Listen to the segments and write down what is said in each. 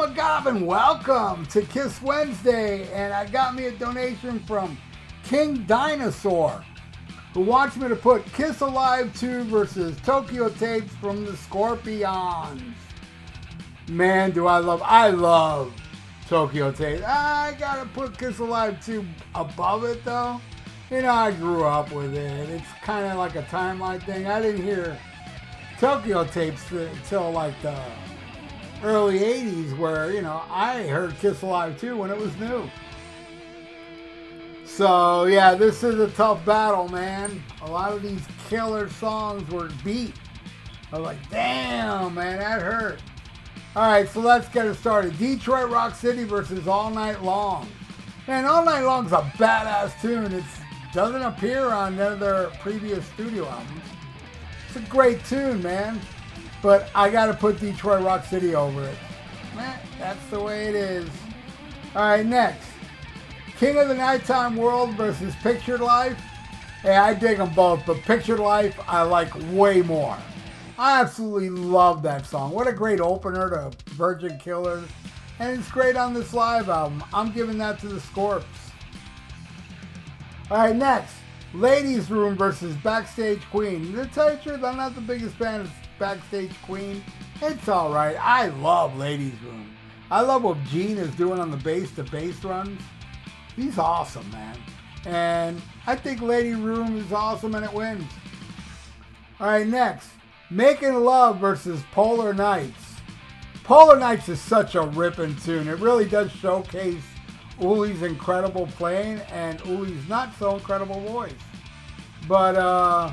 McGobbin, welcome to Kiss Wednesday, and I got me a donation from King Dinosaur, who wants me to put Kiss Alive 2 versus Tokyo Tapes from the Scorpions. Man, do I love Tokyo Tapes. I gotta put Kiss Alive 2 above it though. You know, I grew up with it. It's kind of like a timeline thing. I didn't hear Tokyo Tapes until like the early 80s, where, you know, I heard Kiss Alive 2 when it was new. So, yeah, this is a tough battle, man. A lot of these killer songs were beat. I was like, damn, man, that hurt. All right, so let's get it started. Detroit Rock City versus All Night Long. Man, All Night Long's a badass tune. It doesn't appear on none of their previous studio albums. It's a great tune, man. But I got to put Detroit Rock City over it. Man, that's the way it is. All right, next. King of the Nighttime World versus Pictured Life. Hey, I dig them both, but Pictured Life I like way more. I absolutely love that song. What a great opener to Virgin Killers. And it's great on this live album. I'm giving that to the Scorps. All right, next. Ladies Room versus Backstage Queen. To tell you the truth, I'm not the biggest fan of Backstage Queen. It's alright. I love Ladies Room. I love what Gene is doing on the bass to bass runs. He's awesome, man. And I think Lady Room is awesome and it wins. Alright, next. Making Love versus Polar Nights. Polar Nights is such a ripping tune. It really does showcase Uli's incredible playing and Uli's not so incredible voice. But,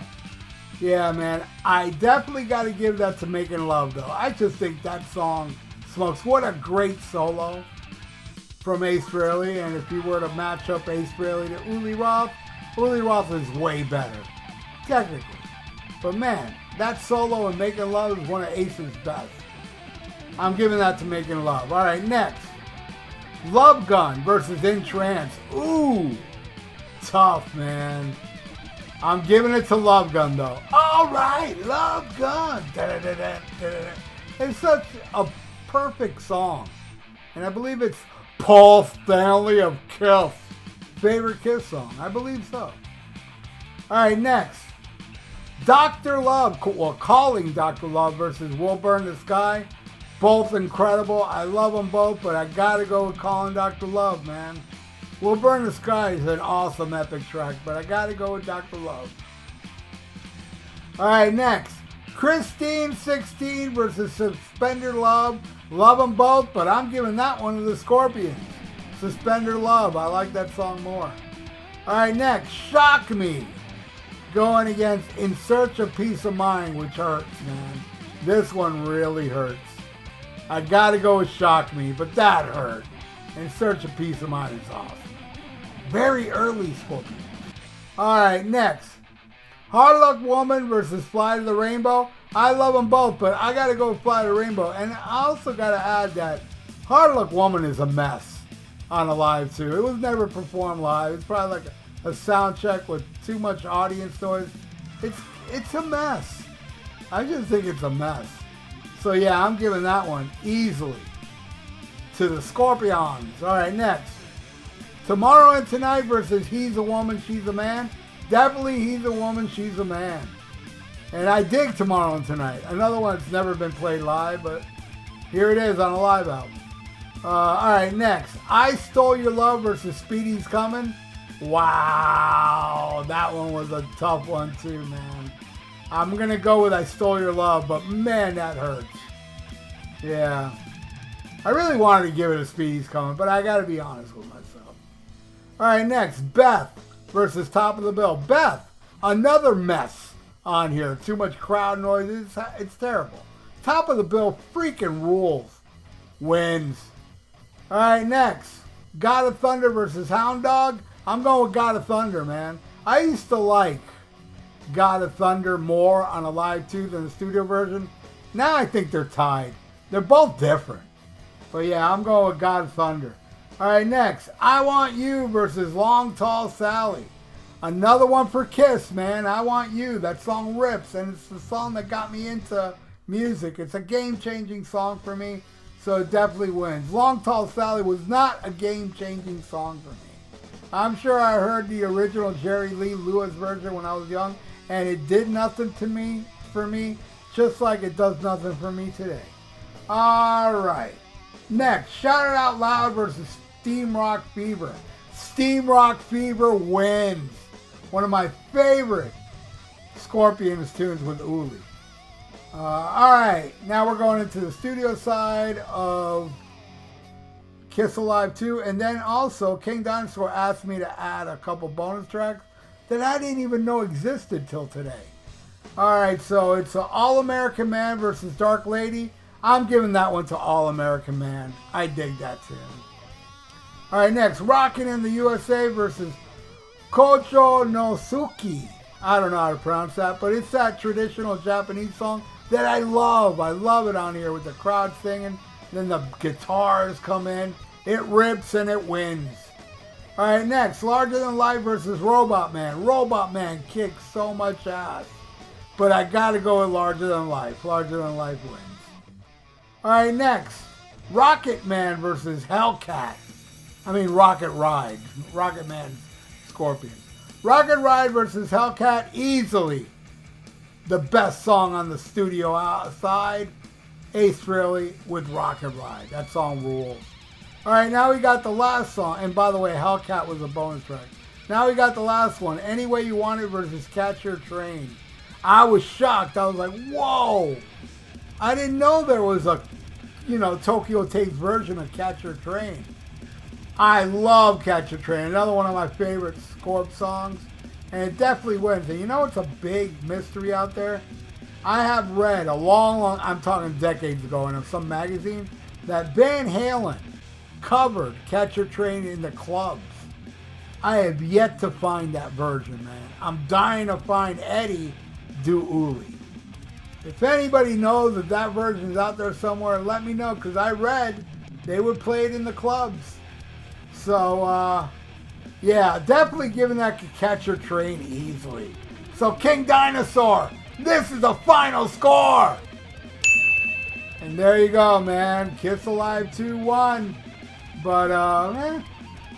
yeah, man, I definitely got to give that to Making Love, though. I just think that song smokes. What a great solo from Ace Frehley. And if you were to match up Ace Frehley to Uli Roth is way better, technically. But, man, that solo in Making Love is one of Ace's best. I'm giving that to Making Love. All right, next. Love Gun versus In Trance. Ooh, tough, man. I'm giving it to Love Gun, though. All right, Love Gun. Da-da-da-da-da-da. It's such a perfect song. And I believe it's Paul Stanley of Kiss' favorite Kiss song. I believe so. All right, next. Dr. Love, well, Calling Dr. Love versus We'll Burn the Sky. Both incredible. I love them both, but I got to go with Calling Dr. Love, man. We'll Burn the Sky is an awesome epic track, but I got to go with Dr. Love. All right, next. Christine 16 versus Suspender Love. Love them both, but I'm giving that one to the Scorpions. Suspender Love. I like that song more. All right, next. Shock Me. Going against In Search of Peace of Mind, which hurts, man. This one really hurts. I got to go with Shock Me, but that hurt. In Search of Peace of Mind is awesome. Very early Scorpion. Alright, next. Hard Luck Woman versus Fly to the Rainbow. I love them both, but I gotta go with Fly to the Rainbow. And I also gotta add that Hard Luck Woman is a mess on a live too. It was never performed live. It's probably like a sound check with too much audience noise. It's a mess. I just think it's a mess. So yeah, I'm giving that one easily to the Scorpions. Alright, next. Tomorrow and Tonight versus He's a Woman, She's a Man. Definitely He's a Woman, She's a Man. And I dig Tomorrow and Tonight. Another one that's never been played live, but here it is on a live album. Alright, next. I Stole Your Love versus Speedy's Coming. Wow, that one was a tough one too, man. I'm going to go with I Stole Your Love, but man, that hurts. Yeah. I really wanted to give it a Speedy's Coming, but I got to be honest with myself. All right, next, Beth versus Top of the Bill. Beth, another mess on here. Too much crowd noise. It's terrible. Top of the Bill freaking rules. Wins. All right, next, God of Thunder versus Hound Dog. I'm going with God of Thunder, man. I used to like God of Thunder more on a live too than the studio version. Now I think they're tied. They're both different. But yeah, I'm going with God of Thunder. All right, next. I Want You versus Long Tall Sally. Another one for Kiss, man. I Want You. That song rips, and it's the song that got me into music. It's a game-changing song for me. So it definitely wins. Long Tall Sally was not a game-changing song for me. I'm sure I heard the original Jerry Lee Lewis version when I was young, and it did nothing for me, just like it does nothing for me today. Alright. Next, Shout It Out Loud versus Steam Rock Fever. Steam Rock Fever wins. One of my favorite Scorpions tunes with Uli. Alright, now we're going into the studio side of Kiss Alive 2, and then also King Dinosaur asked me to add a couple bonus tracks that I didn't even know existed till today. Alright, so it's All American Man versus Dark Lady. I'm giving that one to All American Man. I dig that tune. Alright, next, Rockin' in the USA versus Kocho no Suki. I don't know how to pronounce that, but it's that traditional Japanese song that I love. I love it on here with the crowd singing. Then the guitars come in. It rips and it wins. Alright, next, Larger Than Life versus Robot Man. Robot Man kicks so much ass. But I gotta go with Larger Than Life. Larger Than Life wins. Alright, next, Rocket Man versus Hellcat. Rocket Ride. Rocket Man, Scorpions. Rocket Ride versus Hellcat, easily the best song on the studio outside. Ace Frehley with Rocket Ride. That song rules. Alright, now we got the last song. And by the way, Hellcat was a bonus track. Now we got the last one. Any Way You Want It versus Catch Your Train. I was shocked. I was like, whoa. I didn't know there was a, Tokyo Tapes version of Catch Your Train. I love Catch Your Train. Another one of my favorite Scorp songs. And it definitely wins. And it's a big mystery out there. I have read I'm talking decades ago in some magazine, that Van Halen covered Catch Your Train in the clubs. I have yet to find that version, man. I'm dying to find Eddie do Uli. If anybody knows that that version is out there somewhere, let me know, because I read they would play it in the clubs. So, yeah, definitely giving that Catch Your Train easily. So, King Dinosaur, this is the final score. And there you go, man. Kiss Alive 2-1. But, man,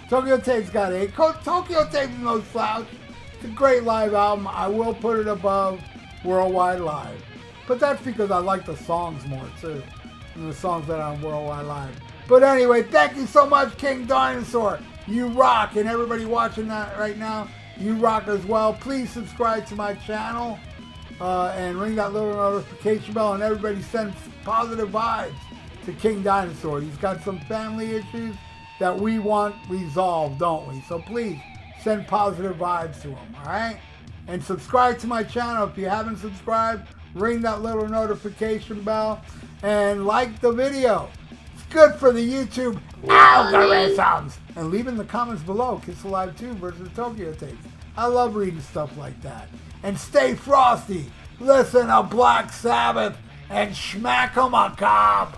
Tokyo Tapes got 8. Tokyo Tapes is no slouch. It's a great live album. I will put it above Worldwide Live. But that's because I like the songs more, too, than the songs that are on Worldwide Live. But anyway, thank you so much, King Dinosaur. You rock. And everybody watching that right now, you rock as well. Please subscribe to my channel and ring that little notification bell. And everybody send positive vibes to King Dinosaur. He's got some family issues that we want resolved, don't we? So please send positive vibes to him, all right? And subscribe to my channel if you haven't subscribed. Ring that little notification bell and like the video. It's good for the YouTube algorithms. And leave in the comments below, Kiss Alive 2 versus Tokyo Tapes. I love reading stuff like that. And stay frosty. Listen to Black Sabbath and schmack 'em a cob.